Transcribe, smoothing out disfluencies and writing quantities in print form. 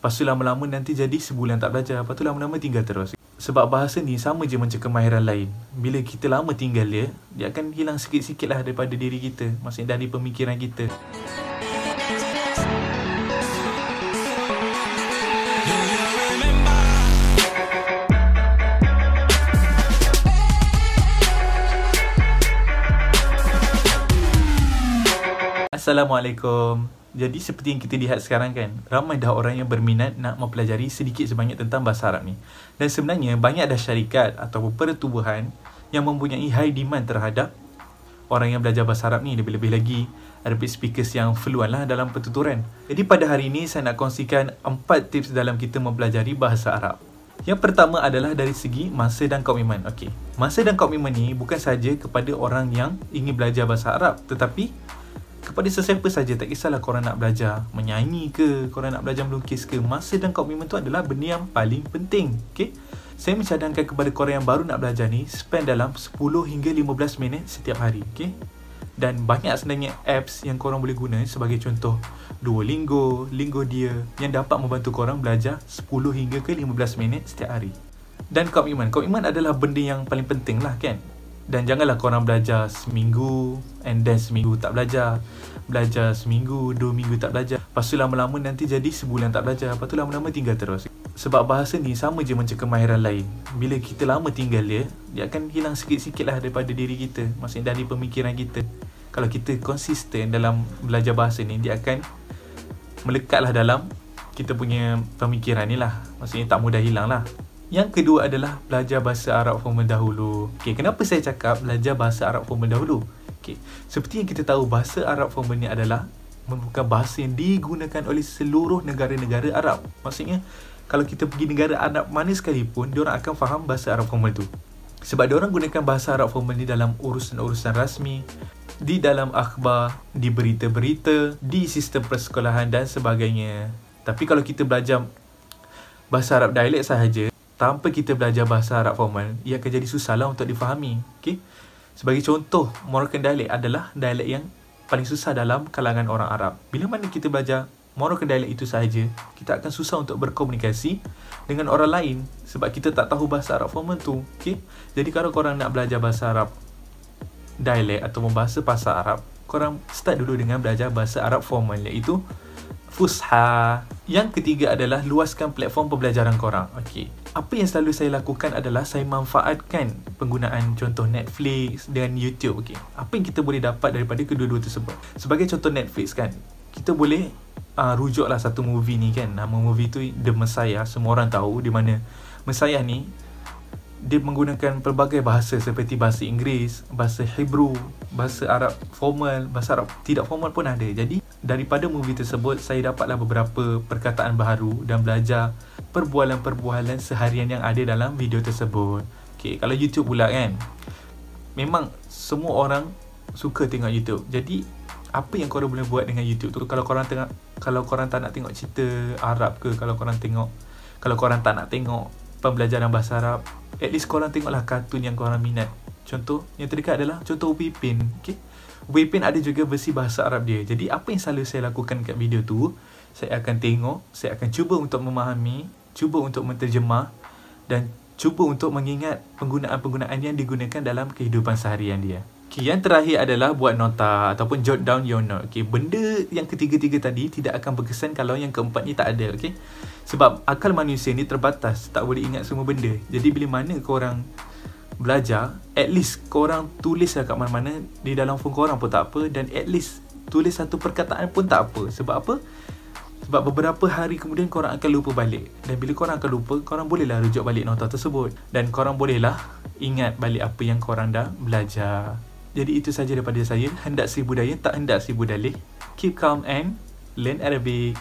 Lepas tu lama-lama nanti jadi sebulan tak belajar. Lepas tu lama-lama tinggal terus. Sebab bahasa ni sama je macam kemahiran lain. Bila kita lama tinggal dia akan hilang sikit-sikit lah daripada diri kita. Maksudnya dari pemikiran kita. Assalamualaikum. Jadi seperti yang kita lihat sekarang kan, ramai dah orang yang berminat nak mempelajari sedikit sebanyak tentang bahasa Arab ni. Dan sebenarnya banyak dah syarikat atau pertubuhan yang mempunyai high demand terhadap orang yang belajar bahasa Arab ni. Lebih-lebih lagi Arabic speakers yang fluent lah dalam pertuturan. Jadi pada hari ini saya nak kongsikan 4 tips dalam kita mempelajari bahasa Arab. Yang pertama adalah dari segi masa dan komitmen. Okey, masa dan komitmen ni bukan saja kepada orang yang ingin belajar bahasa Arab, tetapi kepada sesiapa saja. Tak kisahlah korang nak belajar menyanyi ke, korang nak belajar melukis ke, masa dan komitmen tu adalah benda yang paling penting. Okay? Saya mencadangkan kepada korang yang baru nak belajar ni, spend dalam 10 hingga 15 minit setiap hari. Okay? Dan banyak sebenarnya apps yang korang boleh guna, sebagai contoh Duolingo, Lingodia, yang dapat membantu korang belajar 10 hingga ke 15 minit setiap hari. Dan komitmen adalah benda yang paling penting lah kan. Dan janganlah korang belajar seminggu and then seminggu tak belajar. Belajar seminggu, 2 minggu tak belajar. Lepas tu lama-lama nanti jadi sebulan tak belajar. Lepas tu lama-lama tinggal terus. Sebab bahasa ni sama je macam kemahiran lain. Bila kita lama tinggal dia akan hilang sikit-sikit lah daripada diri kita. Maksudnya dari pemikiran kita. Kalau kita konsisten dalam belajar bahasa ni, dia akan melekatlah dalam kita punya pemikiran ni lah. Maksudnya tak mudah hilang lah. Yang kedua adalah belajar bahasa Arab formal dahulu. Okay, kenapa saya cakap belajar bahasa Arab formal dahulu? Okay, seperti yang kita tahu, bahasa Arab formal ni adalah merupakan bahasa yang digunakan oleh seluruh negara-negara Arab. Maksudnya, kalau kita pergi negara Arab mana sekalipun, diorang akan faham bahasa Arab formal tu. Sebab diorang gunakan bahasa Arab formal ni dalam urusan-urusan rasmi, di dalam akhbar, di berita-berita, di sistem persekolahan dan sebagainya. Tapi kalau kita belajar bahasa Arab dialek sahaja, tanpa kita belajar bahasa Arab formal, ia akan jadi susah lah untuk difahami. Okay? Sebagai contoh, Moroccan dialect adalah dialek yang paling susah dalam kalangan orang Arab. Bila mana kita belajar Moroccan dialect itu sahaja, kita akan susah untuk berkomunikasi dengan orang lain sebab kita tak tahu bahasa Arab formal tu. Okay? Jadi kalau korang nak belajar bahasa Arab dialect atau bahasa pasar Arab, korang start dulu dengan belajar bahasa Arab formal, iaitu Fusha. Yang ketiga adalah luaskan platform pembelajaran korang. Okey, apa yang selalu saya lakukan adalah saya manfaatkan penggunaan contoh Netflix dan YouTube. Okey, apa yang kita boleh dapat daripada kedua-dua tersebut? Sebagai contoh Netflix kan, kita boleh rujuklah satu movie ni kan. Nama movie tu The Messiah. Semua orang tahu di mana Messiah ni dia menggunakan pelbagai bahasa seperti bahasa Inggeris, bahasa Hebrew, bahasa Arab formal, bahasa Arab tidak formal pun ada. Jadi daripada movie tersebut saya dapatlah beberapa perkataan baru dan belajar perbualan-perbualan seharian yang ada dalam video tersebut. Okay, kalau YouTube pula kan, memang semua orang suka tengok YouTube. Jadi apa yang korang boleh buat dengan YouTube tu, kalau korang tak nak tengok cerita Arab ke, kalau korang tak nak tengok pembelajaran bahasa Arab, at least korang tengoklah kartun yang korang minat. Contoh yang terdekat adalah contoh Upipin. Okay? Upipin ada juga versi bahasa Arab dia. Jadi apa yang selalu saya lakukan kat video tu, saya akan tengok, saya akan cuba untuk memahami, cuba untuk menterjemah dan cuba untuk mengingat penggunaan-penggunaan yang digunakan dalam kehidupan seharian dia. Okay, yang terakhir adalah buat nota ataupun jot down your note. Okay, benda yang ketiga-tiga tadi tidak akan berkesan kalau yang keempat ni tak ada. Okay? Sebab akal manusia ni terbatas, tak boleh ingat semua benda. Jadi bila mana korang belajar, at least korang tulislah kat mana-mana, di dalam phone korang pun tak apa, dan at least tulis satu perkataan pun tak apa. Sebab apa? Sebab beberapa hari kemudian korang akan lupa balik. Dan bila korang akan lupa, korang bolehlah rujuk balik nota tersebut. Dan korang bolehlah ingat balik apa yang korang dah belajar. Jadi itu saja daripada saya. Hendak si budaya, tak hendak si budalih. Keep calm and learn Arabic.